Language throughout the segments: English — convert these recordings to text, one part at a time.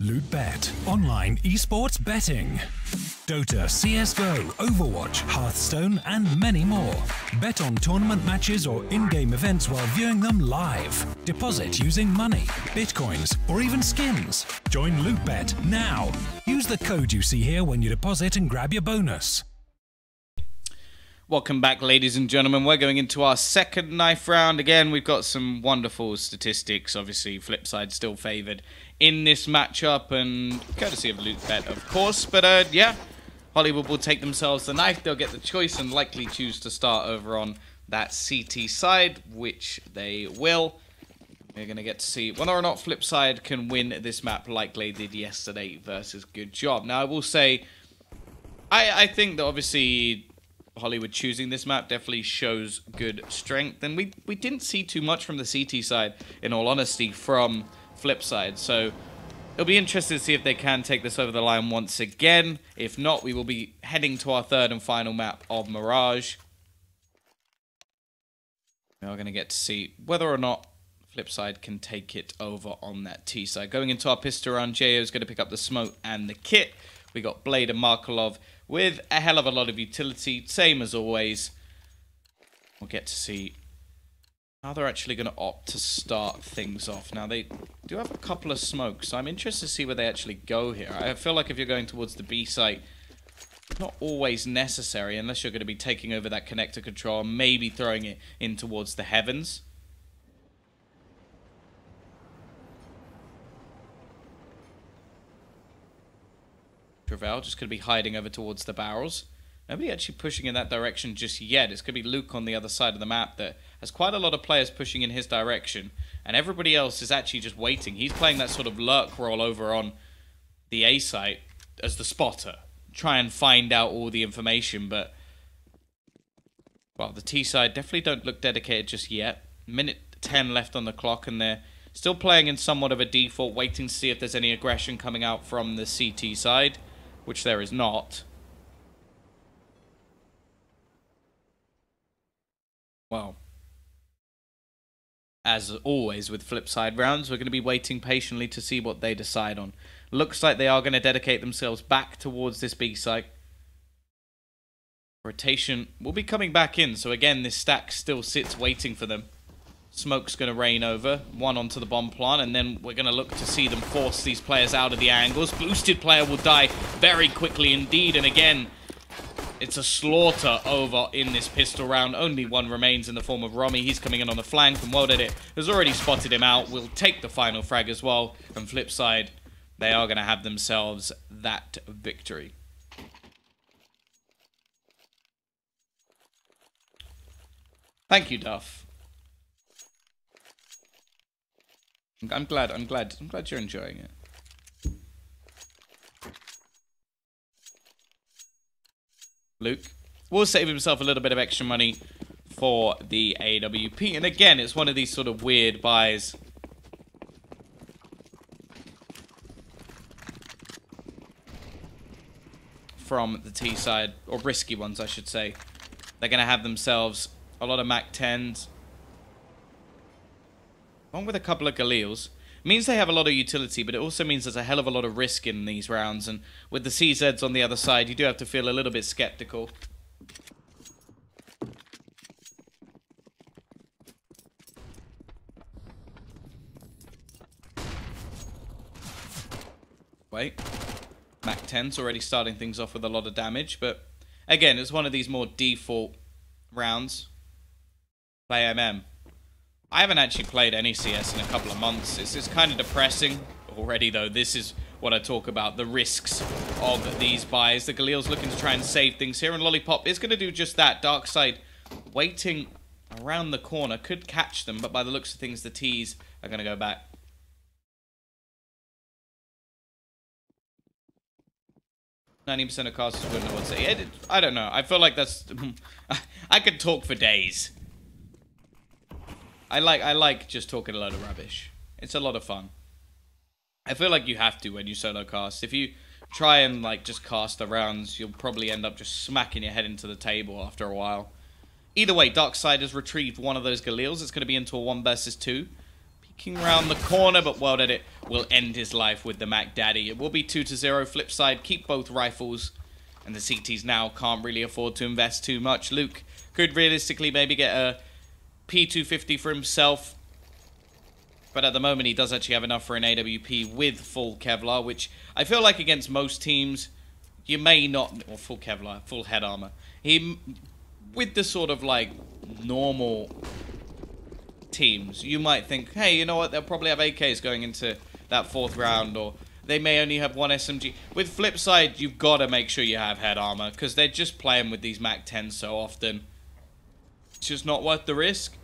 LootBet, online esports betting. Dota, CSGO, Overwatch, Hearthstone, and many more. Bet on tournament matches or in-game events while viewing them live. Deposit using money, bitcoins, or even skins. Join LootBet now. Use the code you see here when you deposit and grab your bonus. Welcome back, ladies and gentlemen. We're going into our second knife round. Again, we've got some wonderful statistics. Obviously, FlipSide still favoured in this matchup, and courtesy of LootBet, of course. But yeah, Hollywood will take themselves the knife. They'll get the choice and likely choose to start over on that CT side, which they will. We're going to get to see whether or not FlipSide can win this map like they did yesterday versus Good Job. Now, I will say, I think that obviously Hollywood choosing this map definitely shows good strength, and we didn't see too much from the CT side, in all honesty, from FlipSide. So it'll be interesting to see if they can take this over the line once again. If not, we will be heading to our third and final map of Mirage. We're going to get to see whether or not FlipSide can take it over on that T side. Going into our pistol round, Jo is going to pick up the smoke and the kit. We got Blade and Markelov with a hell of a lot of utility, same as always. We'll get to see how they're actually going to opt to start things off. Now, they do have a couple of smokes, so I'm interested to see where they actually go here. I feel like if you're going towards the B site, it's not always necessary, unless you're going to be taking over that connector control and maybe throwing it in towards the heavens. Travell just going to be hiding over towards the barrels. Nobody actually pushing in that direction just yet. It's going to be Luke on the other side of the map that has quite a lot of players pushing in his direction. And everybody else is actually just waiting. He's playing that sort of lurk role over on the A site as the spotter. Try and find out all the information, but well, the T side definitely don't look dedicated just yet. Minute 10 left on the clock, and they're still playing in somewhat of a default, waiting to see if there's any aggression coming out from the CT side, which there is not. Well, as always with FlipSide rounds, we're going to be waiting patiently to see what they decide on. Looks like they are going to dedicate themselves back towards this B site. Rotation will be coming back in, so again, this stack still sits waiting for them. Smoke's going to rain over, one onto the bomb plant, and then we're going to look to see them force these players out of the angles. Boosted player will die very quickly indeed, and again, it's a slaughter over in this pistol round. Only one remains in the form of Romy. He's coming in on the flank, and WorldEdit has already spotted him out. We'll take the final frag as well. And FlipSide, they are going to have themselves that victory. Thank you, Duff. I'm glad you're enjoying it. Luke will save himself a little bit of extra money for the AWP. And again, it's one of these sort of weird buys. From the T side, or risky ones, I should say. They're going to have themselves a lot of Mac 10s. Along with a couple of Galils. Means they have a lot of utility, but it also means there's a hell of a lot of risk in these rounds, and with the CZs on the other side, you do have to feel a little bit skeptical. Wait. Mac 10's already starting things off with a lot of damage, but again, it's one of these more default rounds. Play MM. I haven't actually played any CS in a couple of months. It's kind of depressing already, though. This is what I talk about, the risks of these buys. The Galil's looking to try and save things here, and Lollipop is going to do just that. Darkside waiting around the corner. Could catch them, but by the looks of things, the T's are going to go back. %90 of casters wouldn't know what to say. I don't know. I feel like that's... I could talk for days. I like just talking a load of rubbish. It's a lot of fun. I feel like you have to when you solo cast. If you try and like just cast the rounds, you'll probably end up just smacking your head into the table after a while. Either way, Darkside has retrieved one of those Galils. It's going to be into a 1 versus 2. sneaking around the corner, but World Edit will end his life with the Mac Daddy. It will be 2-0. FlipSide keep both rifles, and the CTs now can't really afford to invest too much. Luke could realistically maybe get a P250 for himself, but at the moment he does actually have enough for an AWP with full Kevlar, which I feel like against most teams you may not, or full Kevlar, full head armor. With the sort of like normal teams, you might think, hey, you know what, they'll probably have AKs going into that 4th round, or they may only have one SMG. With FlipSide, you've got to make sure you have head armor, because they're just playing with these Mac 10s so often. It's just not worth the risk.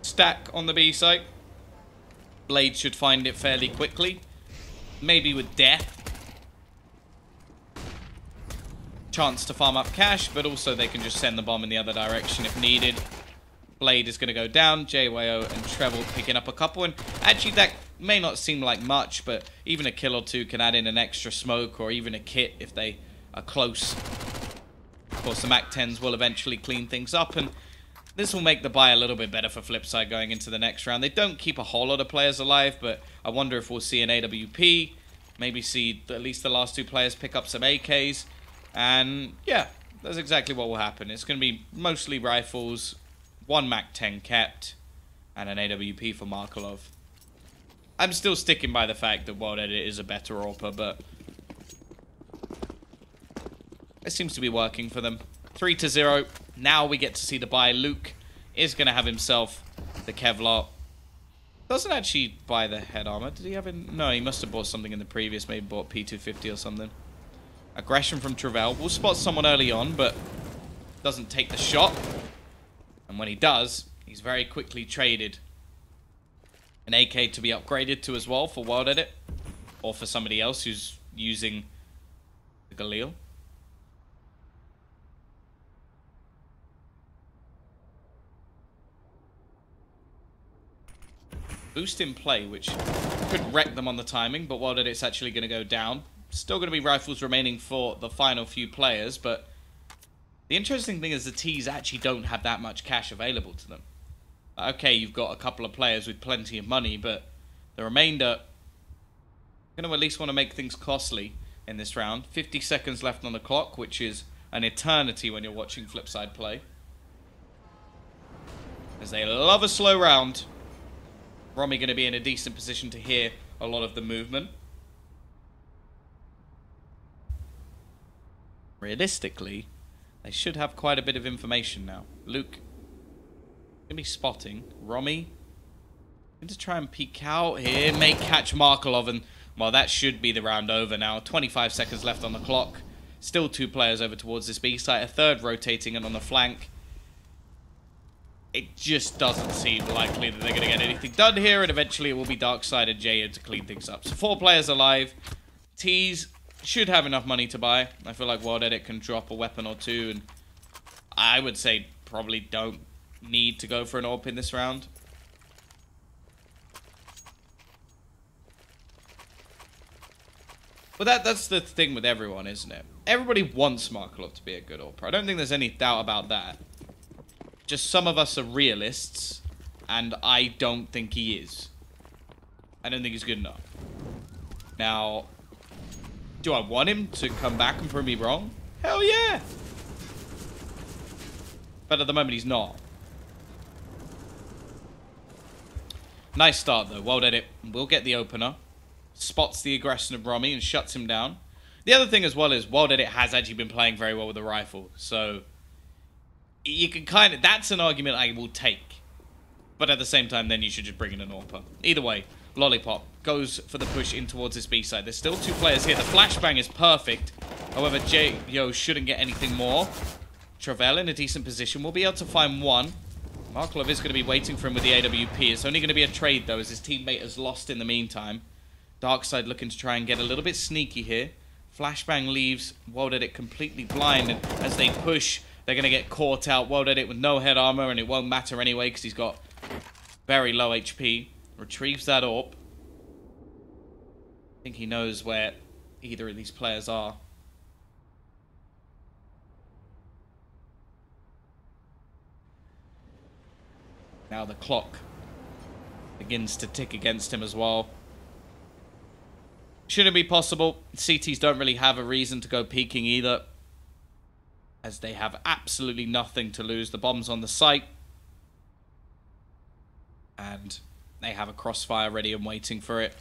Stack on the B site. Blade should find it fairly quickly. Maybe with death. Chance to farm up cash, but also they can just send the bomb in the other direction if needed. Blade is going to go down. JYO and Treble picking up a couple. And actually, that may not seem like much, but even a kill or two can add in an extra smoke or even a kit if they are close. Of course, the Mac 10s will eventually clean things up, and this will make the buy a little bit better for FlipSide going into the next round. They don't keep a whole lot of players alive, but I wonder if we'll see an AWP, maybe see at least the last 2 players pick up some AKs, and yeah, that's exactly what will happen. It's going to be mostly rifles, 1 Mac 10 kept, and an AWP for Markelov. I'm still sticking by the fact that World Edit is a better AWPer, but it seems to be working for them. 3-0. Now we get to see the buy. Luke is going to have himself the Kevlar. Doesn't actually buy the head armor. Did he have it? No, he must have bought something in the previous. Maybe bought P250 or something. Aggression from Travell. Will spot someone early on, but doesn't take the shot. And when he does, he's very quickly traded. An AK to be upgraded to as well for World Edit. Or for somebody else who's using the Galil. Boost in play, which could wreck them on the timing, but World Edit's actually going to go down. Still going to be rifles remaining for the final few players, but the interesting thing is the T's actually don't have that much cash available to them. Okay, you've got a couple of players with plenty of money, but the remainder are going to at least want to make things costly in this round. 50 seconds left on the clock, which is an eternity when you're watching FlipSide play. As they love a slow round. Romy going to be in a decent position to hear a lot of the movement. Realistically, they should have quite a bit of information now. Luke going to be spotting. Romy going to try and peek out here. May catch Markelov, and well, that should be the round over now. 25 seconds left on the clock. Still 2 players over towards this B site. A third rotating and on the flank. It just doesn't seem likely that they're going to get anything done here, and eventually it will be Darkside and Jaya to clean things up. So 4 players alive. T's should have enough money to buy. I feel like World Edit can drop a weapon or 2, and I would say probably don't need to go for an AWP in this round. But that's the thing with everyone, isn't it? Everybody wants Markelov to be a good AWPer. I don't think there's any doubt about that. Just some of us are realists, and I don't think he is. I don't think he's good enough. Now, do I want him to come back and prove me wrong? Hell yeah! But at the moment, he's not. Nice start, though. World Edit will get the opener. Spots the aggression of Romy and shuts him down. The other thing as well is World Edit has actually been playing very well with the rifle, so you can kind of, that's an argument I will take. But at the same time, then you should just bring in an AWPer. Either way, Lollipop goes for the push in towards his B side. There's still 2 players here. The flashbang is perfect. However, Yo shouldn't get anything more. Travell in a decent position. We'll be able to find one. Markelov is going to be waiting for him with the AWP. It's only going to be a trade, though, as his teammate has lost in the meantime. Darkside looking to try and get a little bit sneaky here. Flashbang leaves World Edit completely blind, and as they push, they're going to get caught out. World Edit with no head armor, and it won't matter anyway because he's got very low HP. Retrieves that AWP. I think he knows where either of these players are. Now the clock begins to tick against him as well. Shouldn't be possible. CTs don't really have a reason to go peeking either, as they have absolutely nothing to lose. The bomb's on the site, and they have a crossfire ready and waiting for it.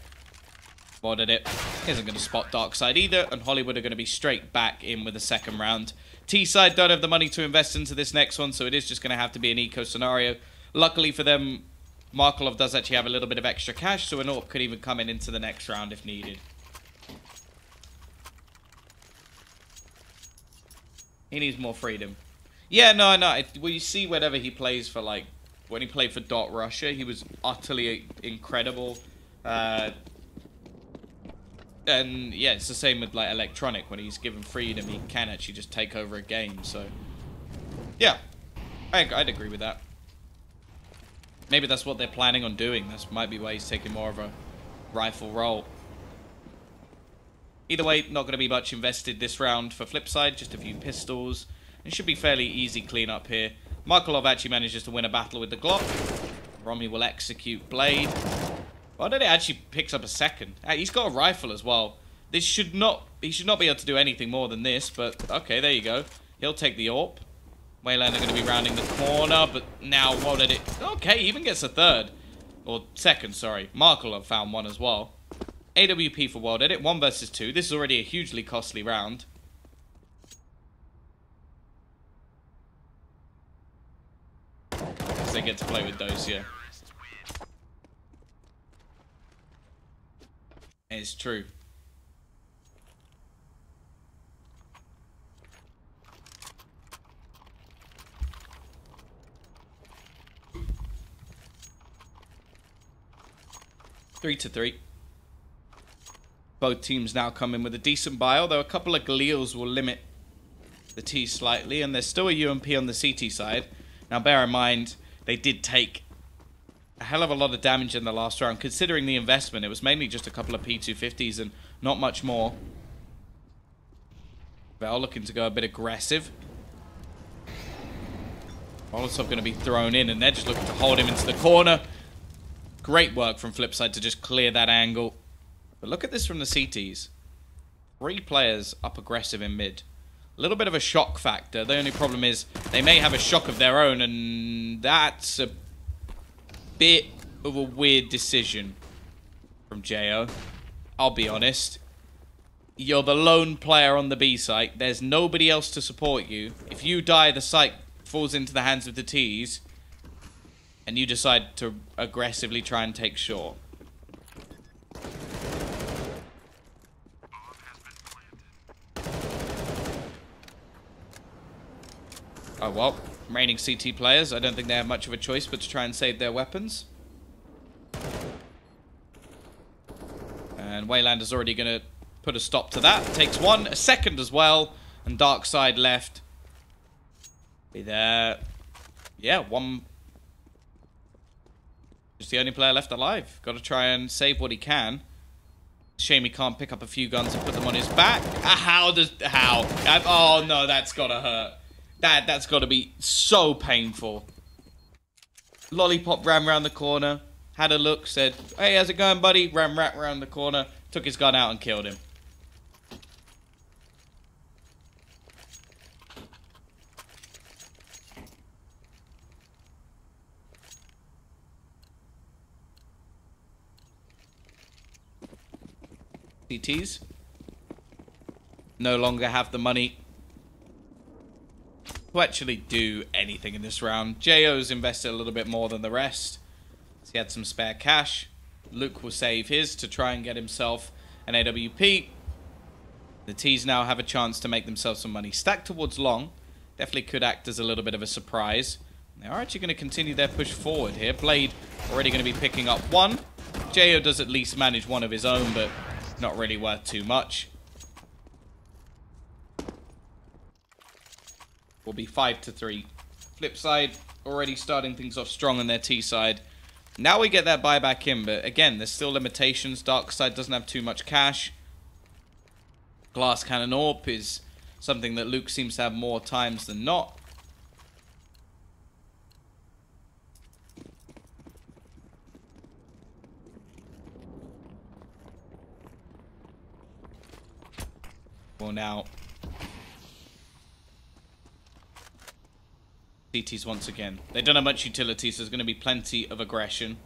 Spotted it. Isn't going to spot Darkside either, and Hollywood are going to be straight back in with the second round. T-side don't have the money to invest into this next one, so it is just going to have to be an eco scenario. Luckily for them, Markelov does actually have a little bit of extra cash, so an AWP could even come in into the next round if needed. He needs more freedom. Yeah, no. Well, you see whenever he plays for, like, when he played for Dot Russia, he was utterly incredible. And, yeah, it's the same with, like, Electronic. When he's given freedom, he can actually just take over a game, so... Yeah, I'd agree with that. Maybe that's what they're planning on doing. That might be why he's taking more of a rifle role. Either way, not going to be much invested this round for FlipSide. Just a few pistols. It should be fairly easy cleanup here. Markelov actually manages to win a battle with the Glock. Romy will execute Blade. Why did it actually picks up a second? He's got a rifle as well. He should not be able to do anything more than this, but okay, there you go. He'll take the AWP. Wayland are going to be rounding the corner, but now what did it... Okay, he even gets a third. Or second, sorry. Markelov found one as well. AWP for World Edit, 1 versus 2. This is already a hugely costly round. They get to play with those, yeah. It's true. Three to 3. Both teams now come in with a decent buy, although a couple of Galeals will limit the T slightly, and there's still a UMP on the CT side. Now, bear in mind, they did take a hell of a lot of damage in the last round, considering the investment. It was mainly just a couple of P250s and not much more. Vel looking to go a bit aggressive. Molotov going to be thrown in, and they're just looking to hold him into the corner. Great work from FlipSide to just clear that angle. But look at this from the CTs. 3 players up aggressive in mid. A little bit of a shock factor. The only problem is they may have a shock of their own, and that's a bit of a weird decision from Jo. I'll be honest. You're the lone player on the B site. There's nobody else to support you. If you die, the site falls into the hands of the Ts, and you decide to aggressively try and take short. Oh, well, remaining CT players, I don't think they have much of a choice but to try and save their weapons. And Wayland is already going to put a stop to that. Takes one, a second as well, and Darkside left. Be there. Yeah, one. Just the only player left alive. Got to try and save what he can. Shame he can't pick up a few guns and put them on his back. How? Oh, no, that's got to hurt. That's got to be so painful. Lollipop ran around the corner, had a look, said, "Hey, how's it going, buddy?" Ran right around the corner, took his gun out and killed him. CTs no longer have the money to actually do anything in this round. JO's invested a little bit more than the rest. So he had some spare cash. Luke will save his to try and get himself an AWP. The T's now have a chance to make themselves some money. Stacked towards long. Definitely could act as a little bit of a surprise. They are actually going to continue their push forward here. Blade already going to be picking up one. Jo does at least manage one of his own, but not really worth too much. Will be 5 to 3. FlipSide already starting things off strong on their T side. Now we get that buyback in, but again, there's still limitations. Darkside doesn't have too much cash. Glass Cannon AWP is something that Luke seems to have more times than not. Well, now CTs once again. They don't have much utility, so there's going to be plenty of aggression.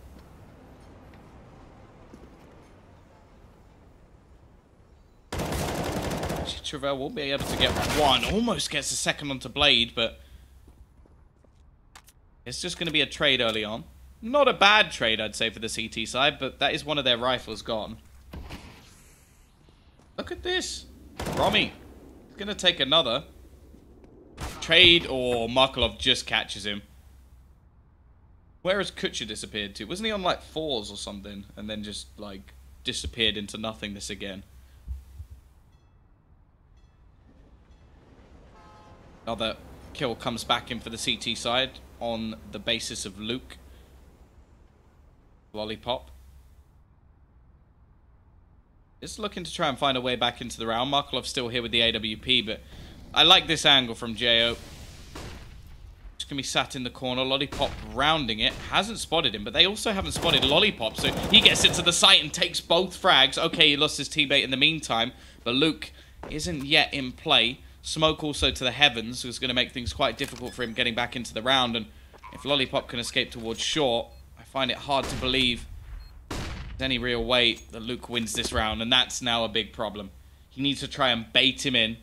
Travell will be able to get one. Almost gets a second onto Blade, but it's just going to be a trade early on. Not a bad trade, I'd say, for the CT side, but that is one of their rifles gone. Look at this. Romy is going to take another. Trade, or Markelov just catches him. Where has Kutcher disappeared to? Wasn't he on like 4s or something? And then just like disappeared into nothingness again. Another kill comes back in for the CT side on the basis of Luke. Lollipop. Just looking to try and find a way back into the round. Markelov's still here with the AWP, but I like this angle from Jo. Just going to be sat in the corner. Lollipop rounding it. Hasn't spotted him, but they also haven't spotted Lollipop, so he gets into the site and takes both frags. Okay, he lost his teammate in the meantime, but Luke isn't yet in play. Smoke also to the heavens was going to make things quite difficult for him getting back into the round, and if Lollipop can escape towards short, I find it hard to believe there's any real way that Luke wins this round, and that's now a big problem. He needs to try and bait him in.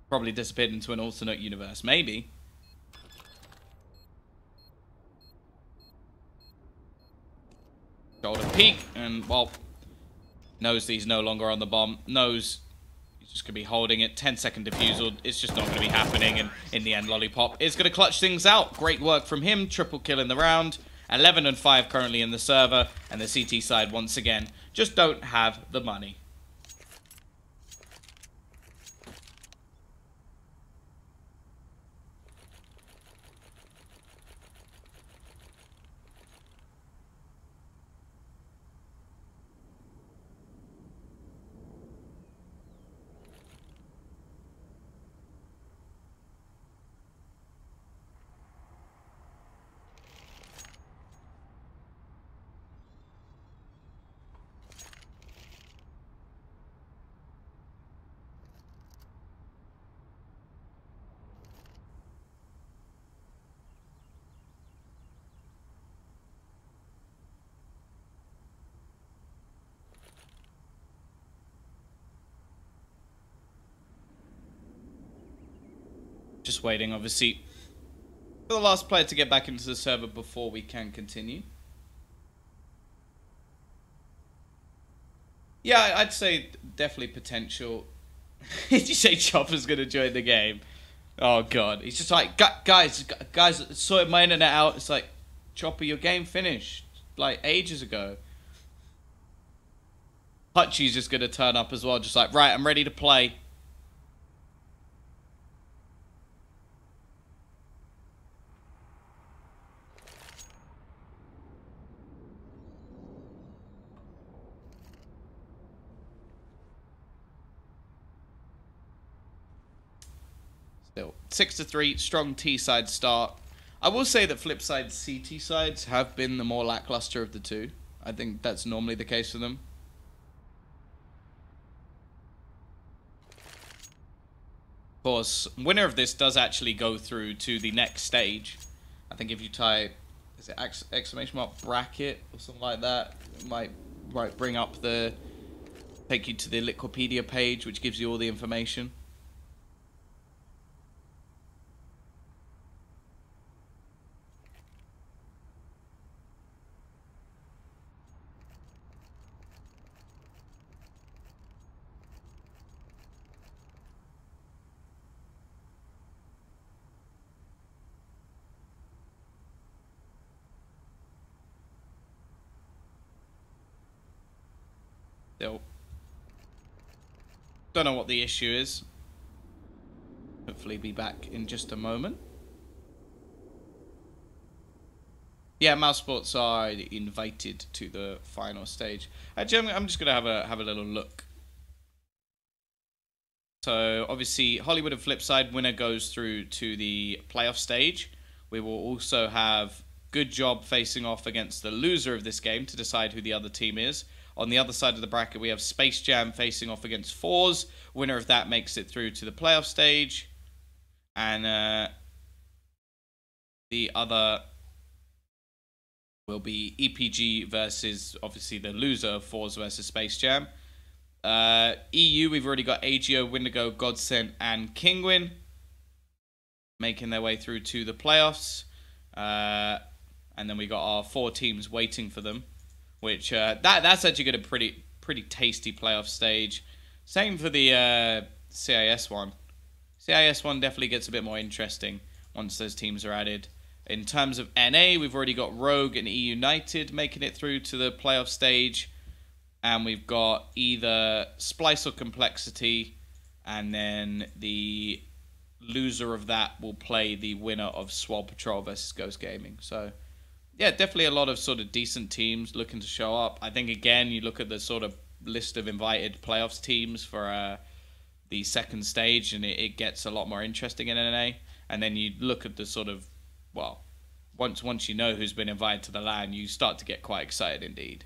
Probably disappeared into an alternate universe, maybe. Shoulder peek, and, well, knows that he's no longer on the bomb, knows just going to be holding it. 10-second defusal. It's just not going to be happening. And in the end, Lollipop is going to clutch things out. Great work from him. Triple kill in the round. 11 and 5 currently in the server. And the CT side, once again, just don't have the money. Just waiting, obviously, for the last player to get back into the server before we can continue. Yeah, I'd say definitely potential. Did you say Chopper's going to join the game? Oh, God. He's just like, guys, sorted my internet out. It's like, Chopper, your game finished, like, ages ago. Hutchie's just going to turn up as well, just like, right, I'm ready to play. Still 6-3, strong T-side start. I will say that FlipSide CT sides have been the more lackluster of the two. I think that's normally the case for them. Of course, winner of this does actually go through to the next stage. I think if you type, is it exclamation mark bracket or something like that, it might bring up the, take you to the Liquipedia page, which gives you all the information. Still don't know what the issue is. Hopefully be back in just a moment. Yeah, Mouse Sports are invited to the final stage. Actually, I'm just gonna have a little look. So obviously Hollywood and FlipSide winner goes through to the playoff stage. We will also have Good Job facing off against the loser of this game to decide who the other team is. On the other side of the bracket, we have Space Jam facing off against Fours. Winner of that makes it through to the playoff stage. And the other will be EPG versus, obviously, the loser of Fours versus Space Jam. EU, we've already got AGO, Windigo, Godsent, and Kingwin making their way through to the playoffs. And then we got our 4 teams waiting for them, which that's actually got a pretty tasty playoff stage. Same for the CIS one. CIS one definitely gets a bit more interesting once those teams are added. In terms of NA, we've already got Rogue and E United making it through to the playoff stage. And we've got either Splice or Complexity, and then the loser of that will play the winner of Swab Patrol versus Ghost Gaming. So, yeah, definitely a lot of sort of decent teams looking to show up. I think, again, you look at the sort of list of invited playoffs teams for the second stage, and it gets a lot more interesting in NA. And then you look at the sort of, well, once you know who's been invited to the LAN, you start to get quite excited indeed.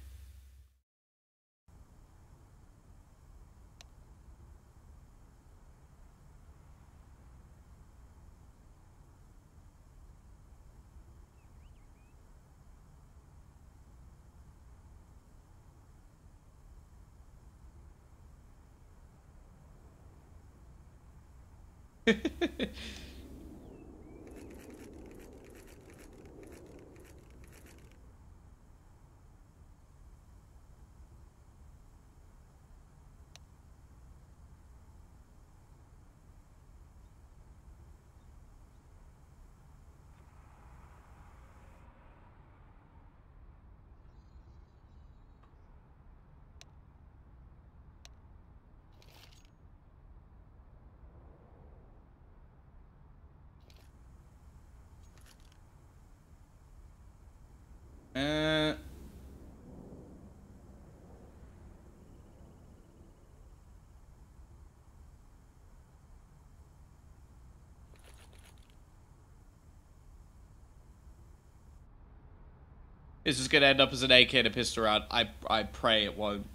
This is going to end up as an AK and a pistol round. I pray it won't.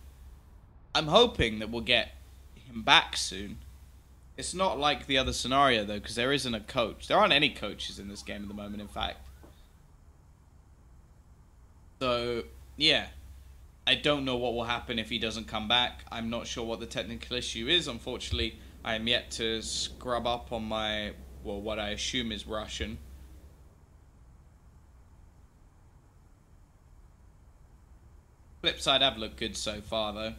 I'm hoping that we'll get him back soon. It's not like the other scenario, though, because there isn't a coach. There aren't any coaches in this game at the moment, in fact. So, yeah. I don't know what will happen if he doesn't come back. I'm not sure what the technical issue is. Unfortunately, I am yet to scrub up on my, well, what I assume is Russian. FlipSide have looked good so far, though.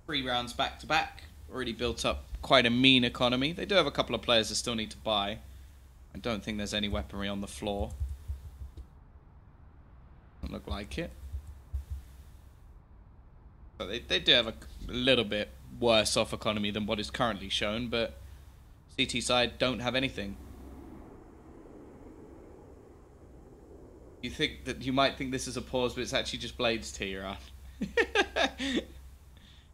3 rounds back-to-back. Already built up quite a mean economy. They do have a couple of players that still need to buy. I don't think there's any weaponry on the floor. Doesn't look like it. But they do have a little bit worse off economy than what is currently shown, but CT side don't have anything. You think that you might think this is a pause, but it's actually just Blades T you're on.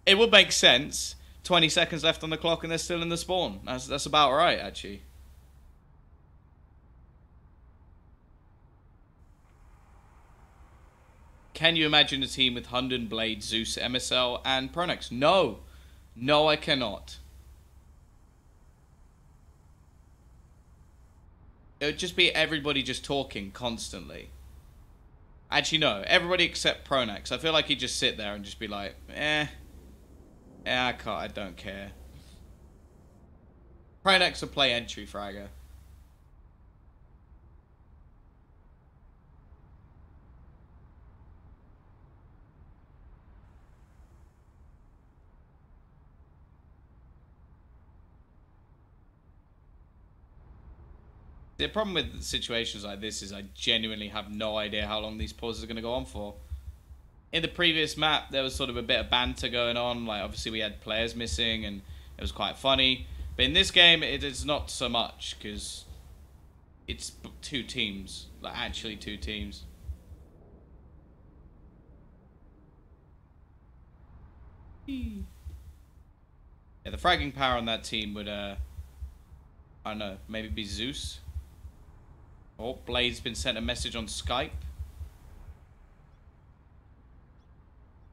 It would make sense. 20 seconds left on the clock and they're still in the spawn. That's about right, actually. Can you imagine a team with Hunden, Blade, Zeus, MSL, and Pronex? No. No, I cannot. It would just be everybody just talking constantly. Actually, no. Everybody except Pronex. I feel like he'd just sit there and just be like, I don't care. Pronex would play entry fragger. The problem with situations like this is I genuinely have no idea how long these pauses are going to go on for. In the previous map, there was sort of a bit of banter going on. Like, obviously, we had players missing, and it was quite funny. But in this game, it is not so much, because it's 2 teams. Like, actually 2 teams. Yeah, the fragging power on that team would, I don't know, maybe be Zeus. Oh, Blade's been sent a message on Skype.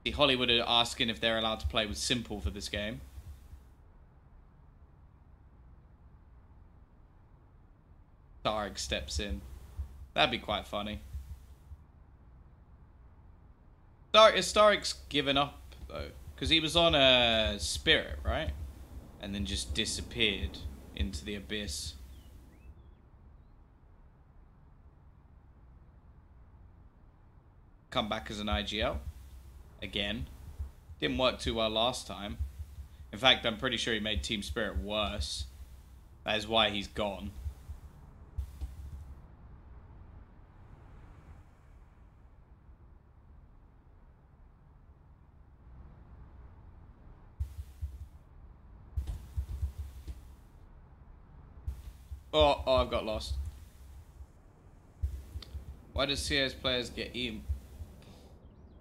The Hollywood are asking if they're allowed to play with simple for this game. Tarek steps in. That'd be quite funny. Starek's given up, though. Because he was on a Spirit, right? And then just disappeared into the abyss. Come back as an IGL. Again. Didn't work too well last time. In fact, I'm pretty sure he made Team Spirit worse. That is why he's gone. Oh, I've got lost. Why do CIS players get eaten?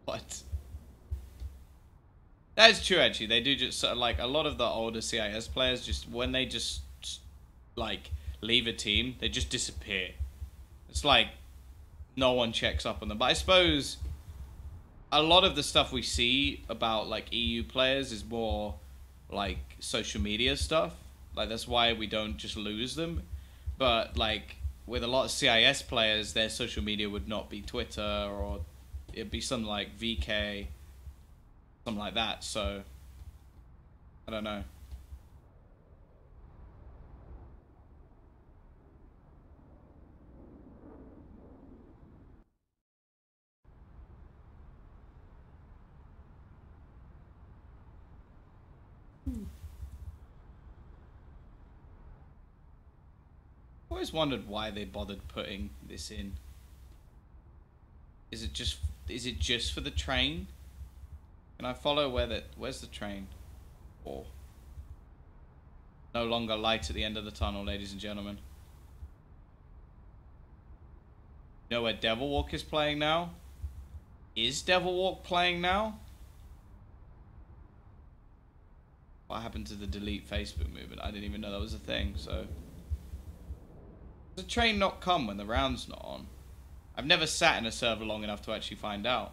What? That is true, actually. They do just, like, a lot of the older CIS players, just, when they just, like, leave a team, they just disappear. It's like, no one checks up on them. But I suppose a lot of the stuff we see about, like, EU players is more, like, social media stuff. Like, that's why we don't just lose them. But, like, with a lot of CIS players, their social media would not be Twitter, or it'd be something like VK, something like that. So, I don't know. I always wondered why they bothered putting this in. Is it just for the train? Can I follow where's the train? Oh. No longer light at the end of the tunnel, ladies and gentlemen. You know where Devil Walk is playing now? Is Devil Walk playing now? What happened to the delete Facebook movement? I didn't even know that was a thing, so. Does the train not come when the round's not on? I've never sat in a server long enough to actually find out.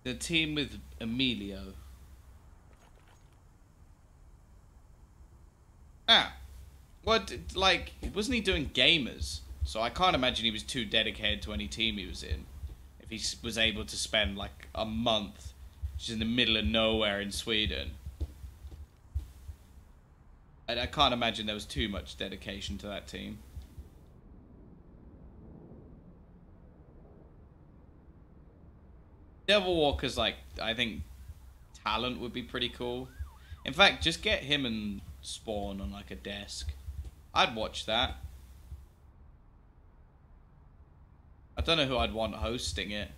The team with Emilio. Ah. What, like, wasn't he doing gamers? So I can't imagine he was too dedicated to any team he was in. If he was able to spend, like, a month just in the middle of nowhere in Sweden. I can't imagine there was too much dedication to that team. Devil Walker's, like, I think talent would be pretty cool. In fact, just get him and Spawn on, like, a desk. I'd watch that. I don't know who I'd want hosting it.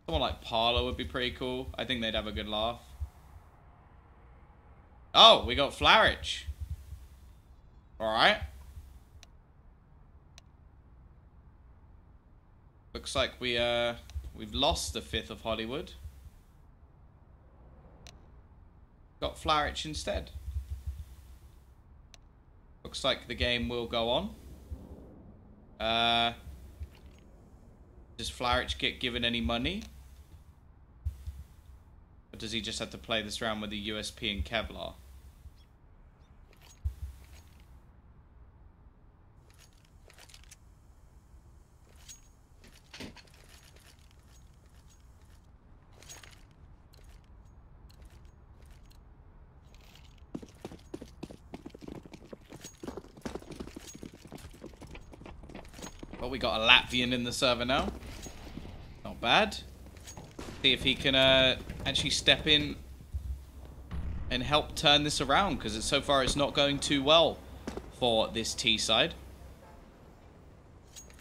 Someone like Parlo would be pretty cool. I think they'd have a good laugh. Oh, we got Flarich. Alright. Looks like we've lost the 5th of Hollywood. Got Flarich instead. Looks like the game will go on. Does Flarich get given any money? Or does he just have to play this round with the USP and Kevlar? Well, we got a Latvian in the server now. Not bad. See if he can actually step in and help turn this around, because so far it's not going too well for this T side.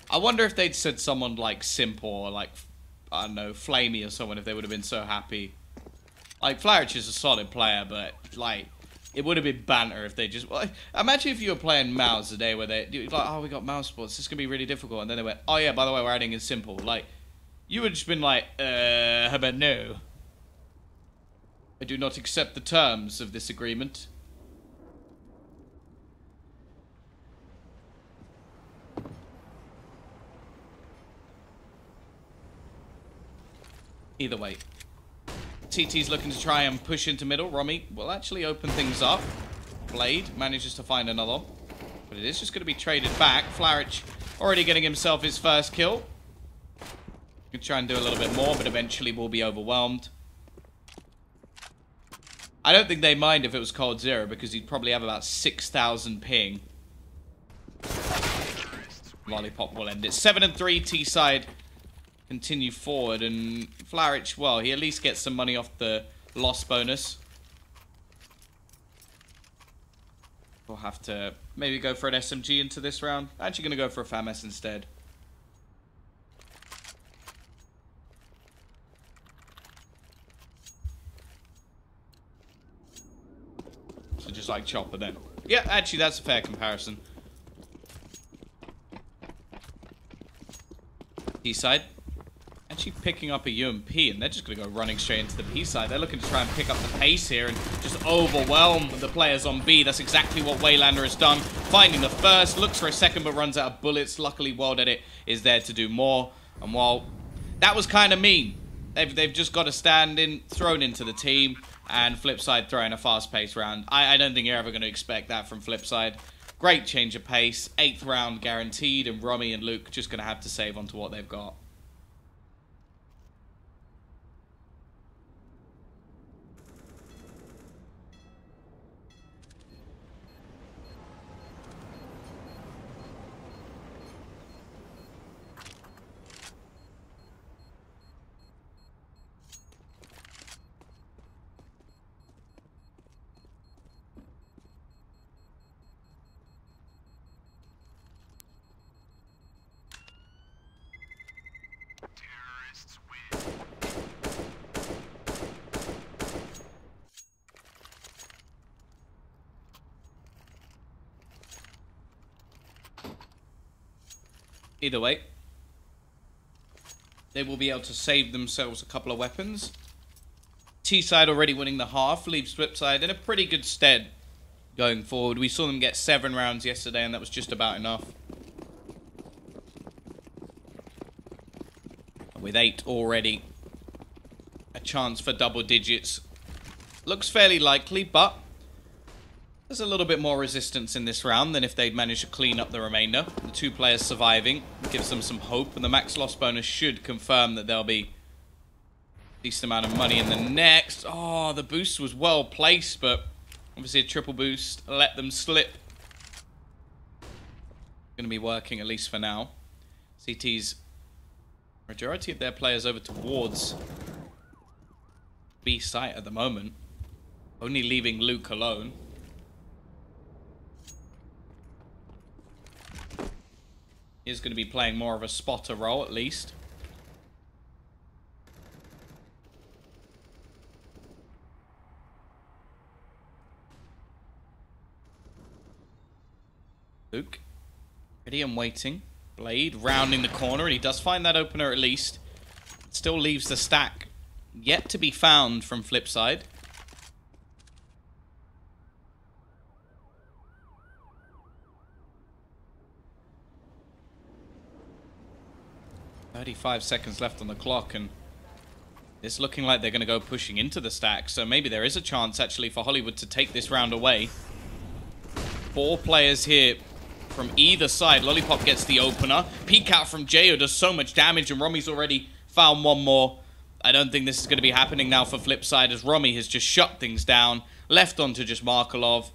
I wonder if they'd said someone like Simple or like, I don't know, Flamey or someone, if they would have been so happy. Like, Flarich is a solid player, but like, it would have been banter if they just... Well, imagine if you were playing Mouse today where they... Like, oh, we got Mouse sports. This is going to be really difficult. And then they went, oh, yeah, by the way, we're adding in Simple. Like, you would have just been like, how about no? I do not accept the terms of this agreement. Either way. TT's looking to try and push into middle. Romy will actually open things up. Blade manages to find another. But it is just going to be traded back. Flaric already getting himself his first kill. Could try and do a little bit more, but eventually will be overwhelmed. I don't think they mind if it was Cold Zero, because he'd probably have about 6,000 ping. Lollipop will end it. 7-3 T-side. Continue forward, and Flaric, well, he at least gets some money off the loss bonus. We'll have to maybe go for an SMG into this round. Actually going to go for a FAMS instead. So just like Chopper then. Yeah, actually that's a fair comparison. T-side. Actually picking up a UMP, and they're just going to go running straight into the B side. They're looking to try and pick up the pace here and just overwhelm the players on B. That's exactly what Waylander has done. Finding the first, looks for a second but runs out of bullets. Luckily, World Edit is there to do more. And while that was kind of mean, they've just got to stand in, thrown into the team, and FlipSide throwing a fast-paced round. I don't think you're ever going to expect that from FlipSide. Great change of pace, 8th round guaranteed, and Romy and Luke just going to have to save onto what they've got. Either way, they will be able to save themselves a couple of weapons. T-side already winning the half, leaves FlipSide in a pretty good stead going forward. We saw them get 7 rounds yesterday, and that was just about enough. With 8 already, a chance for double digits looks fairly likely, but there's a little bit more resistance in this round than if they'd managed to clean up the remainder. The 2 players surviving gives them some hope, and the max loss bonus should confirm that there'll be a decent amount of money in the next. Oh, the boost was well placed, but obviously a triple boost let them slip. Going to be working, at least for now. CT's majority of their players over towards B site at the moment, only leaving Luke alone. He's going to be playing more of a spotter role, at least. Luke, ready and waiting. Blade rounding the corner, and he does find that opener at least. Still leaves the stack yet to be found from FlipSide. "35 seconds left on the clock, and it's looking like they're going to go pushing into the stack. So maybe there is a chance, actually, for Hollywood to take this round away. 4 players here from either side. Lollipop gets the opener. Peek out from Jayo does so much damage, and Romy's already found one more. I don't think this is going to be happening now for FlipSide, as Romy has just shut things down. Left on to just Markelov.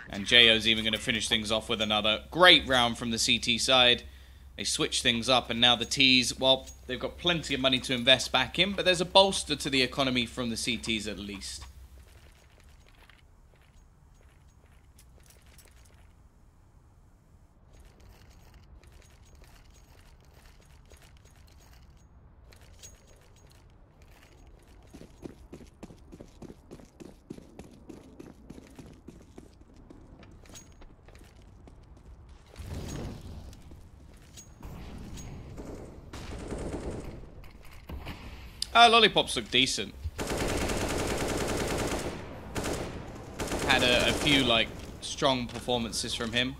And Jayo's even going to finish things off with another. Great round from the CT side. They switch things up, and now the T's, well, they've got plenty of money to invest back in, but there's a bolster to the economy from the CTs at least. Lollipops look decent. Had a few, like, strong performances from him.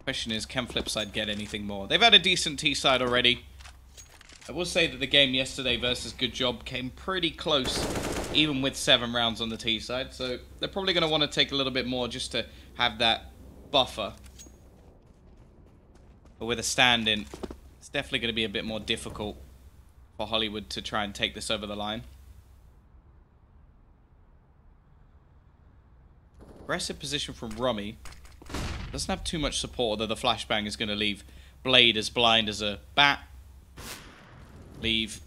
Question is, can FlipSide get anything more? They've had a decent T-side already. I will say that the game yesterday versus Good Job came pretty close, even with 7 rounds on the T-side. So they're probably going to want to take a little bit more just to have that buffer. But with a stand-in, it's definitely going to be a bit more difficult for Hollywood to try and take this over the line. Aggressive position from Rummy. Doesn't have too much support, although the flashbang is going to leave Blade as blind as a bat. Leave.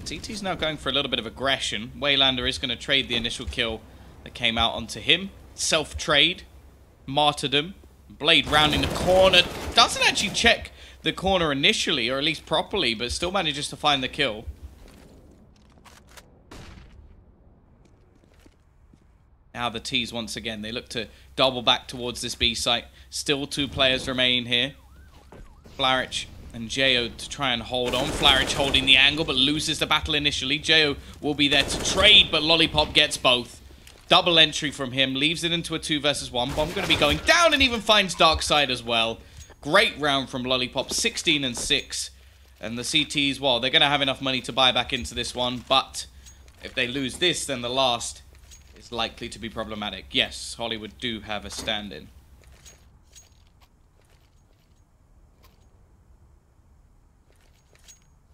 CT's now going for a little bit of aggression. Waylander is going to trade the initial kill that came out onto him. Self-trade. Martyrdom. Blade rounding the corner. Doesn't actually check the corner initially, or at least properly, but still manages to find the kill. Now the T's once again. They look to double back towards this B site. Still 2 players remain here. Flarich and Jo to try and hold on. Flarich holding the angle, but loses the battle initially. Jo will be there to trade, but Lollipop gets both. Double entry from him. Leaves it into a 2 versus 1. Bomb going to be going down and even finds Darkside as well. Great round from Lollipop. 16 and 6. And the CTs, well, they're going to have enough money to buy back into this one. But if they lose this, then the last is likely to be problematic. Yes, Hollywood do have a stand-in.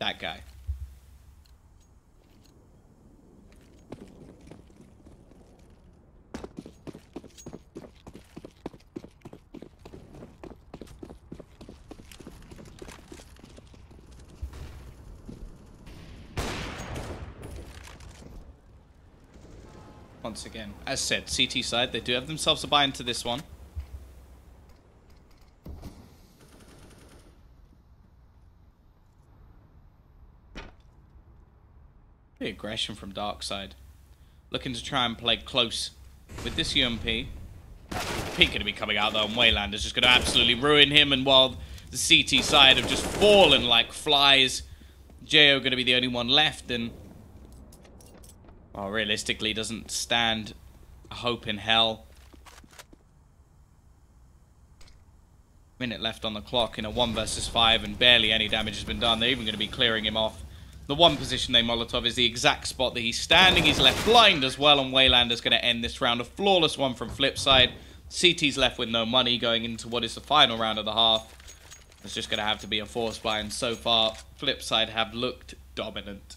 That guy. Once again, as said, CT side, they do have themselves a buy into this one. The aggression from Darkside. Looking to try and play close with this UMP. Peak going to be coming out though, and Waylander's just going to absolutely ruin him. And while the CT side have just fallen like flies, Jo going to be the only one left, and well, realistically doesn't stand a hope in hell. Minute left on the clock in a 1 versus 5, and barely any damage has been done. They're even going to be clearing him off. The one position they Molotov is the exact spot that he's standing. He's left blind as well, and Waylander's going to end this round. A flawless one from FlipSide. CT's left with no money going into what is the final round of the half. It's just going to have to be a force buy, and so far, FlipSide have looked dominant.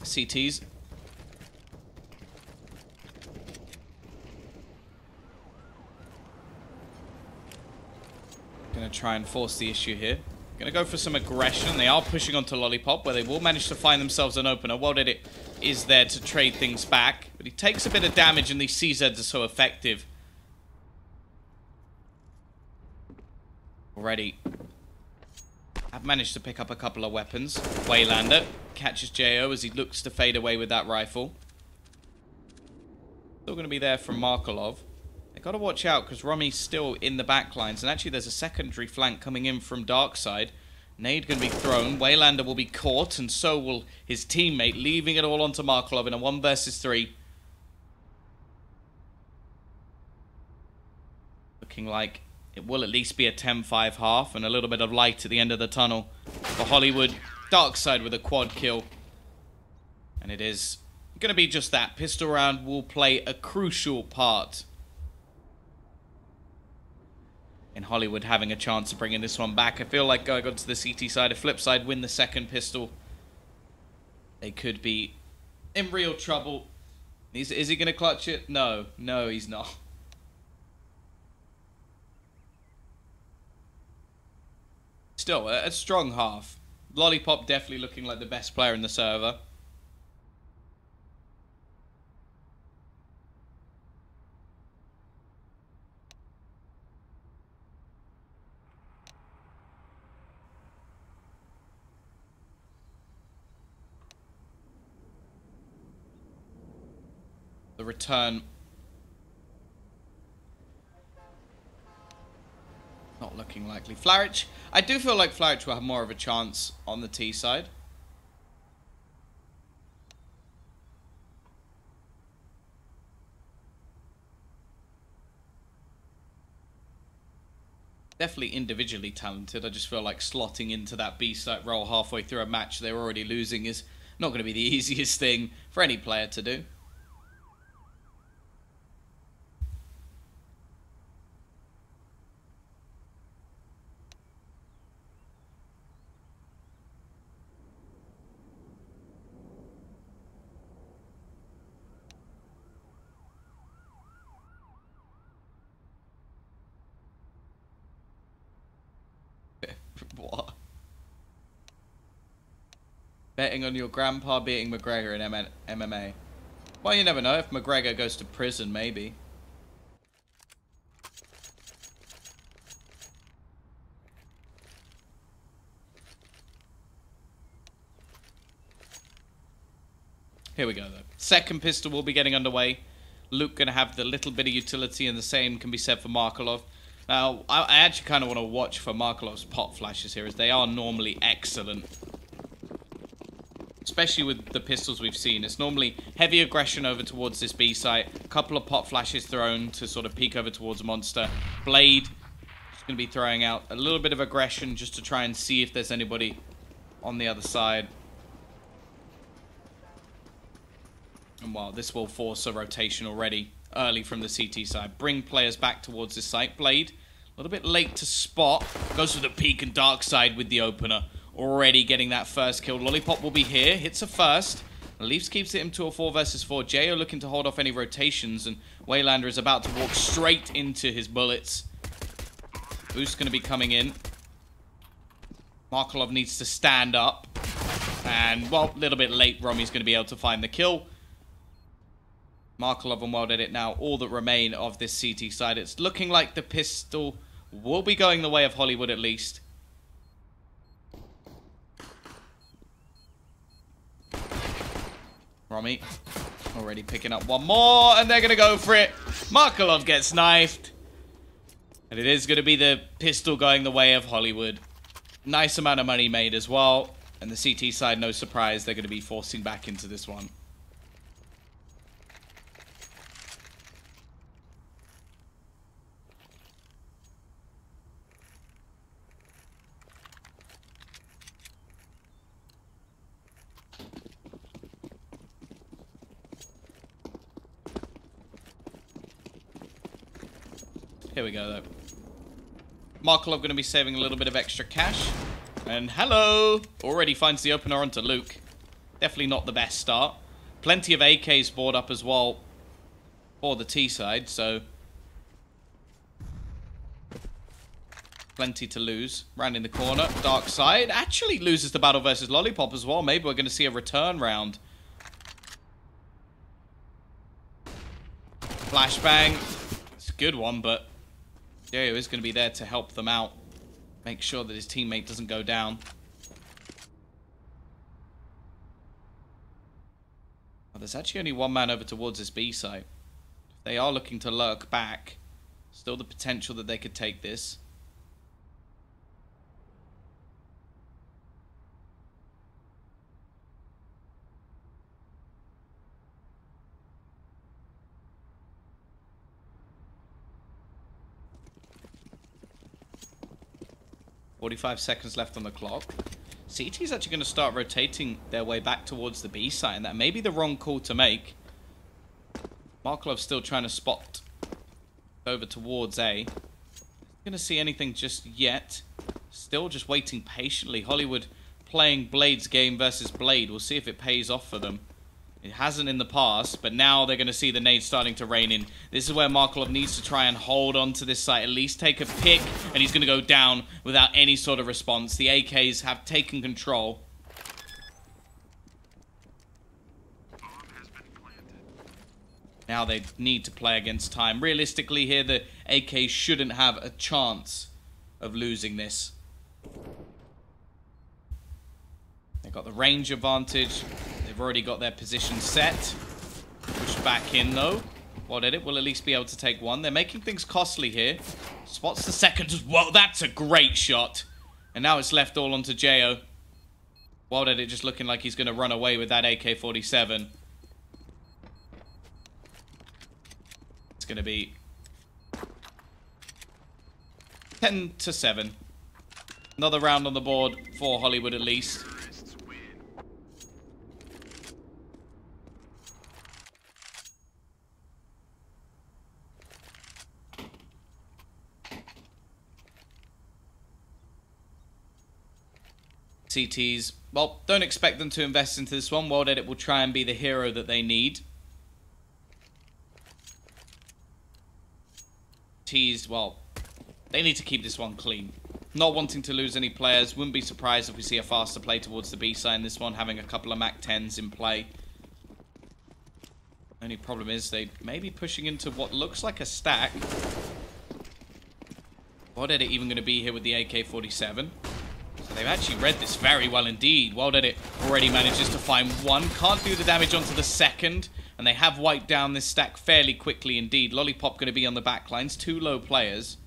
CTs. Gonna try and force the issue here. Gonna go for some aggression. They are pushing onto Lollipop, where they will manage to find themselves an opener. Well, it is there to trade things back, but he takes a bit of damage, and these CZs are so effective. Already have managed to pick up a couple of weapons. Waylander catches Jo as he looks to fade away with that rifle. Still going to be there from Markolov. They got to watch out because Rummy's still in the back lines, and actually there's a secondary flank coming in from Darkside. Nade going to be thrown. Waylander will be caught, and so will his teammate, leaving it all onto Markolov in a 1 versus 3. Looking like it will at least be a 10-5 half, and a little bit of light at the end of the tunnel for Hollywood. Darkside with a quad kill. And it is going to be just that. Pistol round will play a crucial part in Hollywood having a chance of bringing this one back. I feel like going on to the CT side, if FlipSide win the second pistol, they could be in real trouble. Is he going to clutch it? No. No, he's not. Still, a strong half. Lollipop definitely looking like the best player in the server. the return. Not looking likely. Flaric, I do feel like Flaric will have more of a chance on the T side. Definitely individually talented. I just feel like slotting into that B side role halfway through a match they're already losing is not going to be the easiest thing for any player to do. What? Betting on your grandpa beating McGregor in MMA. Well, you never know. If McGregor goes to prison, maybe. Here we go, though. Second pistol will be getting underway. Luke going to have the little bit of utility, and the same can be said for Markelov. Now, I actually kind of want to watch for Markelov's pot flashes here, as they are normally excellent. Especially with the pistols we've seen. It's normally heavy aggression over towards this B site. A couple of pot flashes thrown to sort of peek over towards a monster. Blade is going to be throwing out a little bit of aggression just to try and see if there's anybody on the other side. And while this will force a rotation already early from the CT side. Bring players back towards this site. Blade, a little bit late to spot. Goes for the peek and dark side with the opener. Already getting that first kill. Lollipop will be here. Hits a first. Leafs keeps it into a 4 versus 4. Jo looking to hold off any rotations. And Waylander is about to walk straight into his bullets. Boost going to be coming in. Markelov needs to stand up. And, well, a little bit late. Romy's going to be able to find the kill. Markelov and World Edit now all that remain of this CT side. It's looking like the pistol will be going the way of Hollywood at least. Romy already picking up one more, and they're going to go for it. Markelov gets knifed. And it is going to be the pistol going the way of Hollywood. Nice amount of money made as well. And the CT side, no surprise, they're going to be forcing back into this one. Here we go, though. Markelov going to be saving a little bit of extra cash. And hello! Already finds the opener onto Luke. Definitely not the best start. Plenty of AKs board up as well for the T side, so plenty to lose. Round in the corner. Dark side actually loses the battle versus Lollipop as well. Maybe we're going to see a return round. Flashbang. It's a good one, but Jo is going to be there to help them out. Make sure that his teammate doesn't go down. Well, there's actually only one man over towards this B site. If they are looking to lurk back, still the potential that they could take this. .45 seconds left on the clock. CT is actually going to start rotating their way back towards the B site, and that may be the wrong call to make. Markelov's still trying to spot over towards A. Not going to see anything just yet. Still just waiting patiently. Hollywood playing Blade's game versus Blade. We'll see if it pays off for them. It hasn't in the past, but now they're going to see the nades starting to rain in. This is where Markelov needs to try and hold on to this site, at least take a pick, and he's going to go down without any sort of response. The AKs have taken control. Now they need to play against time. Realistically here, the AKs shouldn't have a chance of losing this. They've got the range advantage. They've already got their position set. Push back in, though. What Edit will at least be able to take one. They're making things costly here. Spots the second as well. That's a great shot. And now it's left all onto Jo. Wild Edit just looking like he's going to run away with that AK-47. It's going to be 10-7. Another round on the board for Hollywood at least. CTs, well, don't expect them to invest into this one. World Edit will try and be the hero that they need. T's, well, they need to keep this one clean. Not wanting to lose any players. Wouldn't be surprised if we see a faster play towards the B side in this one, having a couple of MAC-10s in play. Only problem is they may be pushing into what looks like a stack. World Edit even going to be here with the AK-47. So they've actually read this very well indeed. World Edit already manages to find one. Can't do the damage onto the second. And they have wiped down this stack fairly quickly indeed. Lollipop going to be on the back lines. 2 low players.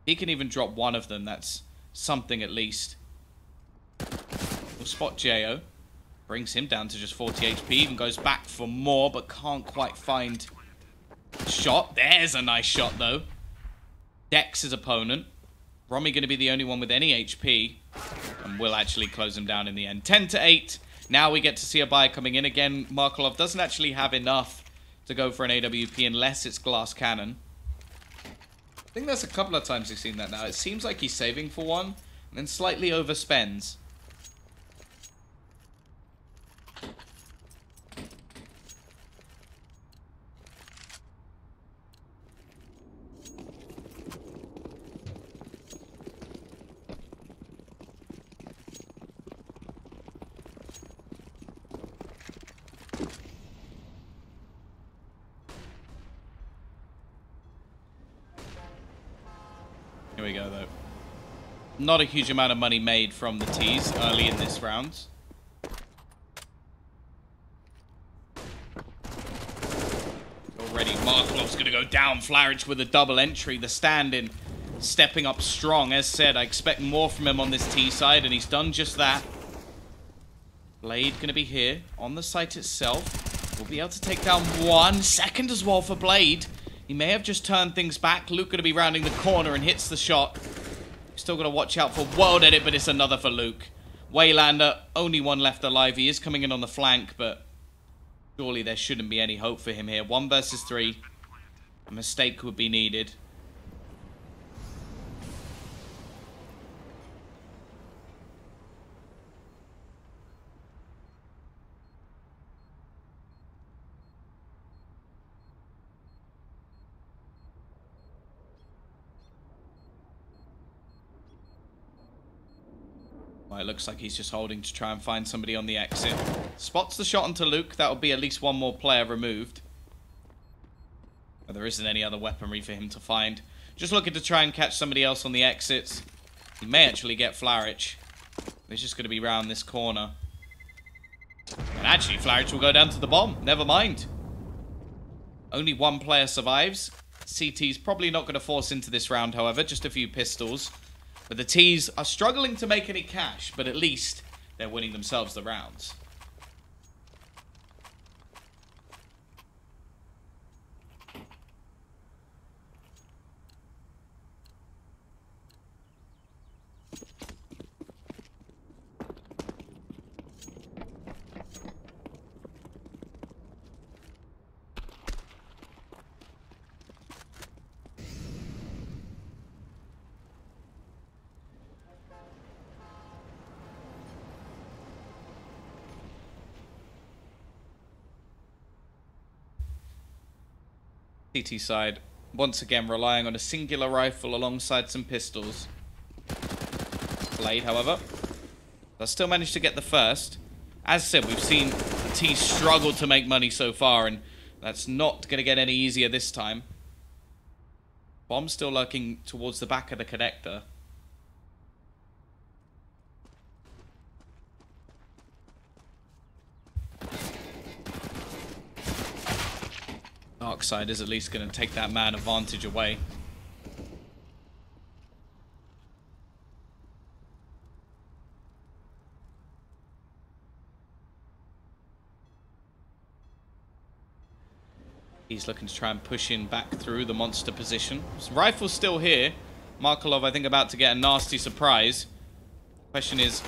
He can even drop one of them. That's something at least. We'll spot Jo. Brings him down to just 40 HP. Even goes back for more, but can't quite find a shot. There's a nice shot, though. Decks his opponent. Romy going to be the only one with any HP. And will actually close him down in the end. 10-8. Now we get to see a buy coming in. Again, Markelov doesn't actually have enough to go for an AWP unless it's glass cannon. I think there's a couple of times we've seen that now. It seems like he's saving for one and then slightly overspends. Here we go, though. Not a huge amount of money made from the T's early in this round. Already, Markelov's going to go down. Flarich with a double entry. The stand-in stepping up strong. As said, I expect more from him on this T side, and he's done just that. Blade going to be here on the site itself. We'll be able to take down one. Second as well for Blade. He may have just turned things back. Luke going to be rounding the corner and hits the shot. Still got to watch out for World Edit, but it's another for Luke. Waylander, only one left alive. He is coming in on the flank, but surely there shouldn't be any hope for him here. 1 versus 3. A mistake would be needed. Well, it looks like he's just holding to try and find somebody on the exit. Spots the shot onto Luke. That will be at least one more player removed. But there isn't any other weaponry for him to find. Just looking to try and catch somebody else on the exits. He may actually get Flarich. He's just going to be round this corner. And actually, Flarich will go down to the bomb. Never mind. Only one player survives. CT's probably not going to force into this round, however. Just a few pistols. But the T's are struggling to make any cash, but at least they're winning themselves the rounds. CT side, once again relying on a singular rifle alongside some pistols. Blade, however, does still manage to get the first. As said, we've seen the T struggle to make money so far, and that's not going to get any easier this time. Bomb still lurking towards the back of the connector. Darkside is at least going to take that man advantage away. He's looking to try and push in back through the monster position. Rifle's still here. Markelov, I think, about to get a nasty surprise. Question is,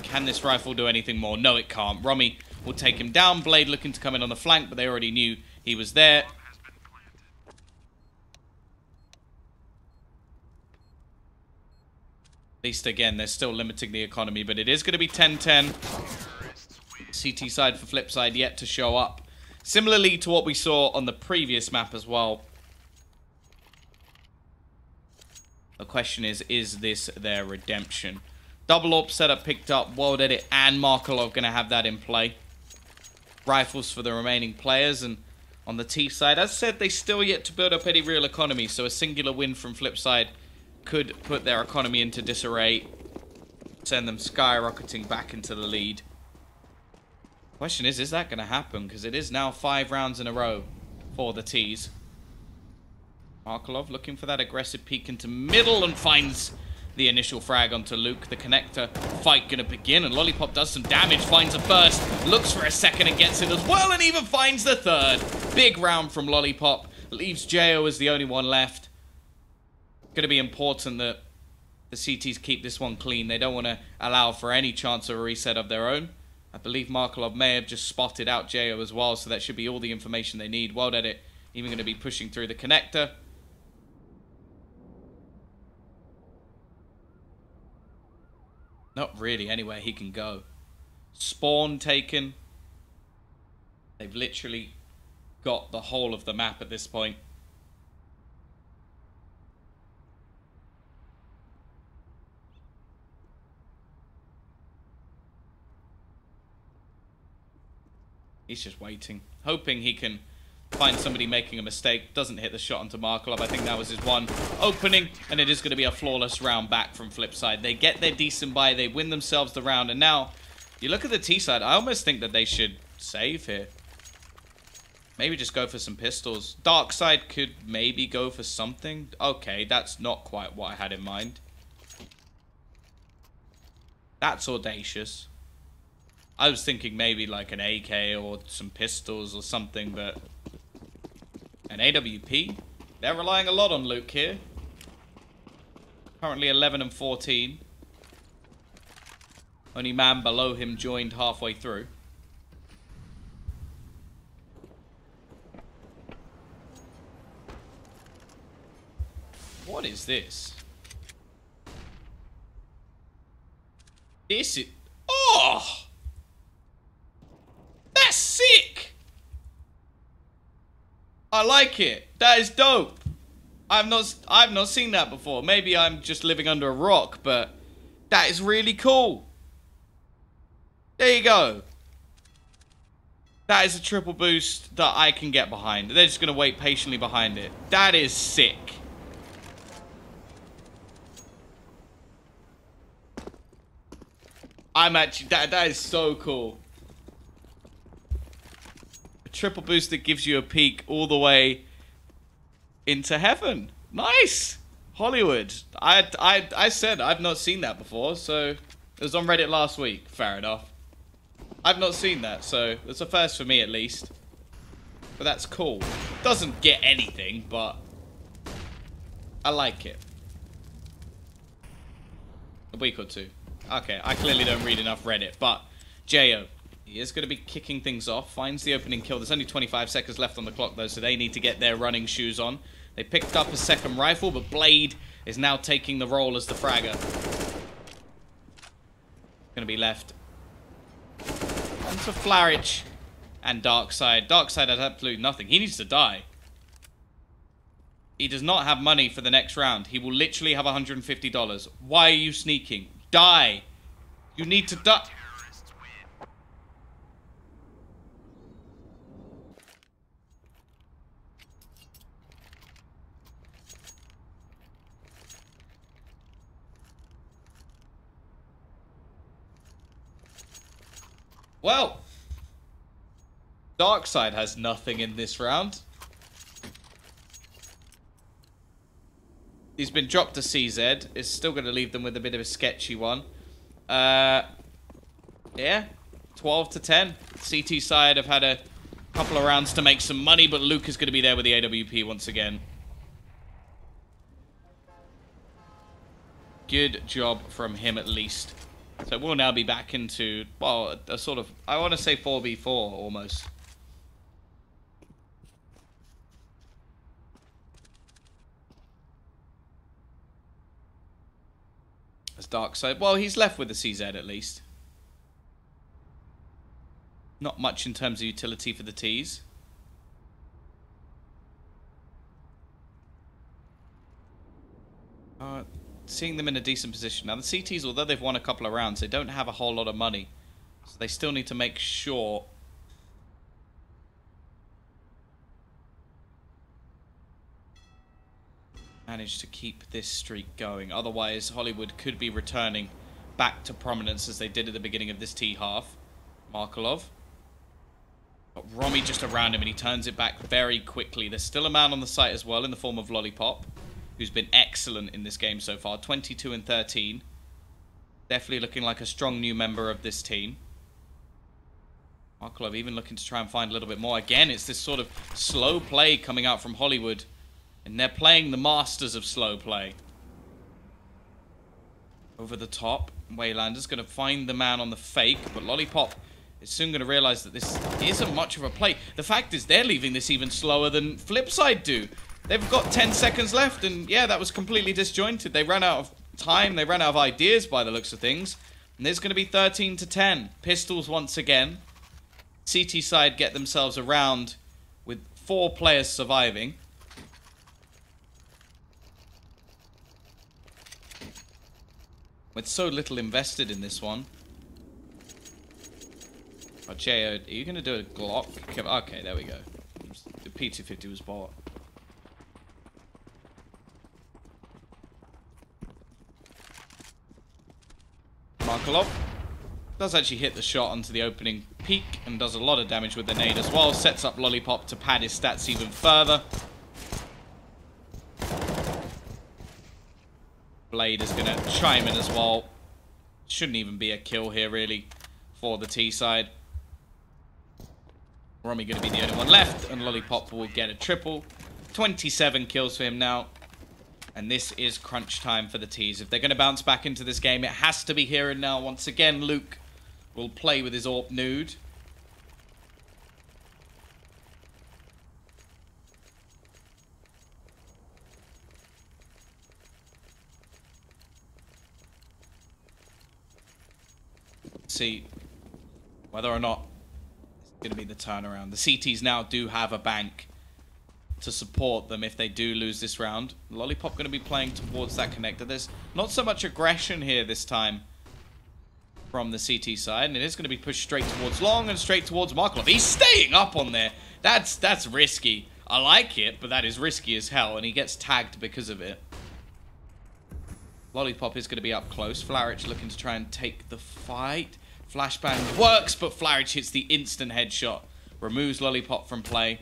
can this rifle do anything more? No, it can't. Romy will take him down. Blade looking to come in on the flank, but they already knew he was there. At least, again, they're still limiting the economy, but it is going to be 10-10. CT side for FlipSide yet to show up. Similarly to what we saw on the previous map as well. The question is this their redemption? Double AWP setup picked up, World Edit and Markelov going to have that in play. Rifles for the remaining players, and on the T side, as said, they still yet to build up any real economy, so a singular win from FlipSide could put their economy into disarray, send them skyrocketing back into the lead. Question is that going to happen? Because it is now 5 rounds in a row for the T's. Markelov looking for that aggressive peek into middle and finds the initial frag onto Luke. The connector fight going to begin, and Lollipop does some damage, finds a first, looks for a second and gets it as well, and even finds the third. Big round from Lollipop. Leaves Jo as the only one left. Going to be important that the CTs keep this one clean. They don't want to allow for any chance of a reset of their own. I believe Markelov may have just spotted out Jo as well, so that should be all the information they need. World Edit even going to be pushing through the connector. Not really anywhere he can go. Spawn taken. They've literally got the whole of the map at this point. He's just waiting, hoping he can find somebody making a mistake. Doesn't hit the shot onto Markelov. I think that was his one opening, and it is going to be a flawless round back from FlipSide. They get their decent buy, they win themselves the round, and now you look at the T side. I almost think that they should save here. Maybe just go for some pistols. Darkside could maybe go for something. Okay, that's not quite what I had in mind. That's audacious. I was thinking maybe like an AK or some pistols or something, but an AWP? They're relying a lot on Luke here. Currently 11 and 14. Only man below him joined halfway through. What is this? This is... Oh! That's sick! I like it. That is dope. I've not seen that before. Maybe I'm just living under a rock, but that is really cool. There you go. That is a triple boost that I can get behind. They're just going to wait patiently behind it. That is sick. I'm actually... That is so cool. A triple boost that gives you a peek all the way into heaven. Nice! Hollywood. I said I've not seen that before, so... It was on Reddit last week. Fair enough. I've not seen that, so it's a first for me at least. But that's cool. Doesn't get anything, but I like it. A week or two. Okay, I clearly don't read enough Reddit, but Jo, he is going to be kicking things off. Finds the opening kill. There's only 25 seconds left on the clock, though, so they need to get their running shoes on. They picked up a second rifle, but Blade is now taking the role as the fragger. Going to be left. And for Flarich and Darkside. Darkside has absolutely nothing. He needs to die. He does not have money for the next round. He will literally have $150. Why are you sneaking? Die. You need to die. Well, Darkside has nothing in this round. He's been dropped to CZ. It's still going to leave them with a bit of a sketchy one. Yeah, 12 to 10. CT side have had a couple of rounds to make some money, but Luke is going to be there with the AWP once again. Good job from him at least. So we'll now be back into, well, a sort of, I want to say 4v4 almost. As Dark Side, well, he's left with the CZ at least. Not much in terms of utility for the Ts. Seeing them in a decent position. Now the CTs, although they've won a couple of rounds, they don't have a whole lot of money. So they still need to make sure manage to keep this streak going. Otherwise, Hollywood could be returning back to prominence as they did at the beginning of this T half. Markelov. Got Romy just around him and he turns it back very quickly. There's still a man on the site as well in the form of Lollipop, who's been excellent in this game so far. 22 and 13. Definitely looking like a strong new member of this team. Markelov even looking to try and find a little bit more. Again, it's this sort of slow play coming out from Hollywood. And they're playing the masters of slow play. Over the top. Waylander's going to find the man on the fake. But Lollipop is soon going to realize that this isn't much of a play. The fact is they're leaving this even slower than FlipSide do. They've got 10 seconds left. And yeah, that was completely disjointed. They ran out of time. They ran out of ideas by the looks of things. And there's going to be 13 to 10. Pistols once again. CT side get themselves around with 4 players surviving. With so little invested in this one. Oh, J.O., are you going to do a Glock? Okay, there we go. The P250 was bought. Markelov does actually hit the shot onto the opening peak and does a lot of damage with the nade as well. Sets up Lollipop to pad his stats even further. Blade is going to chime in as well. Shouldn't even be a kill here, really, for the T side. Romy going to be the only one left, and Lollipop will get a triple. 27 kills for him now. And this is crunch time for the Ts. If they're going to bounce back into this game, it has to be here and now. Once again, Luke will play with his AWP nude. See whether or not it's going to be the turnaround. The CTs now do have a bank to support them if they do lose this round. Lollipop going to be playing towards that connector. There's not so much aggression here this time from the CT side, and it is going to be pushed straight towards Long and straight towards Markelov. He's staying up on there. That's risky. I like it, but that is risky as hell, and he gets tagged because of it. Lollipop is going to be up close. Flarich looking to try and take the fight. Flashbang works, but Flarich hits the instant headshot. Removes Lollipop from play.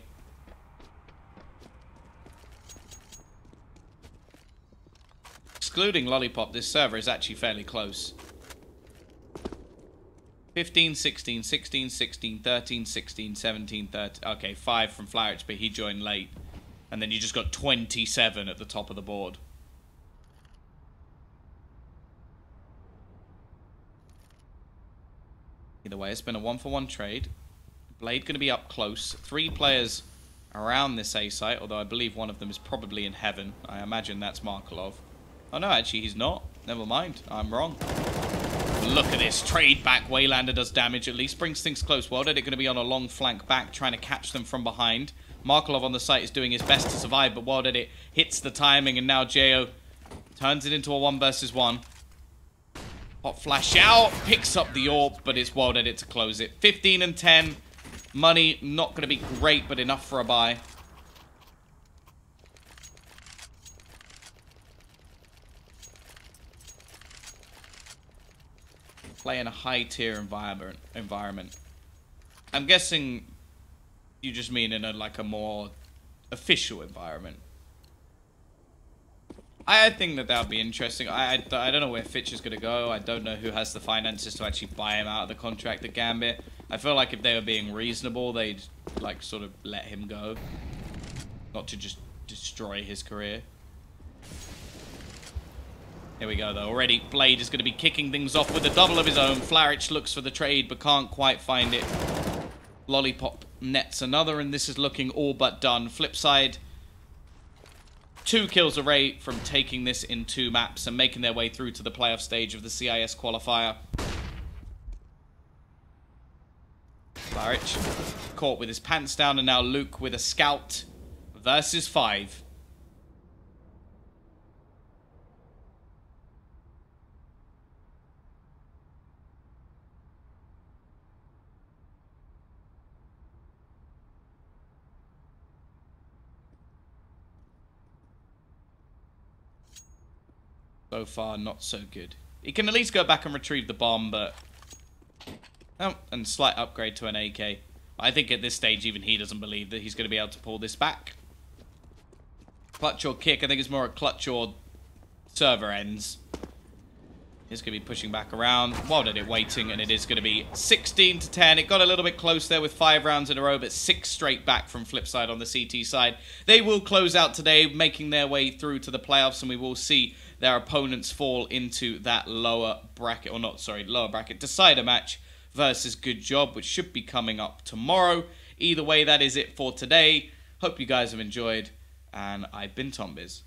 Excluding Lollipop, this server is actually fairly close. 15, 16, 16, 16, 13, 16, 17, 13. Okay, 5 from Flarich, but he joined late. And then you just got 27 at the top of the board. Either way, it's been a 1-for-1 trade. Blade going to be up close. 3 players around this A site, although I believe one of them is probably in heaven. I imagine that's Markelov. Oh no, actually he's not. Never mind, I'm wrong. Look at this. Trade back. Waylander does damage. At least brings things close. Worldedit going to be on a long flank back, trying to catch them from behind. Markelov on the site is doing his best to survive, but Worldedit hits the timing, and now J.O. turns it into a 1 versus 1. Hot flash out. Picks up the AWP, but it's Worldedit to close it. 15 and 10. Money not going to be great, but enough for a buy. Play in a high-tier environment. I'm guessing you just mean in a more official environment. I think that would be interesting. I don't know where Fitch is going to go. I don't know who has the finances to actually buy him out of the contract at Gambit. I feel like if they were being reasonable, they'd like sort of let him go, not to just destroy his career. Here we go though. Already Blade is going to be kicking things off with a double of his own. Flaric looks for the trade but can't quite find it. Lollipop nets another, and this is looking all but done. FlipSide, 2 kills away from taking this in 2 maps and making their way through to the playoff stage of the CIS Qualifier. Flaric caught with his pants down, and now Luke with a scout versus 5. So far, not so good. He can at least go back and retrieve the bomb, but... Oh, and slight upgrade to an AK. I think at this stage, even he doesn't believe that he's going to be able to pull this back. Clutch or kick. I think it's more a clutch or server ends. He's going to be pushing back around. Well done it waiting, and it is going to be 16-10. It got a little bit close there with 5 rounds in a row, but 6 straight back from FlipSide on the CT side. They will close out today, making their way through to the playoffs, and we will see their opponents fall into that lower bracket, or not, sorry, lower bracket decider match versus Good Job, which should be coming up tomorrow. Either way, that is it for today. Hope you guys have enjoyed, and I've been Tombiz.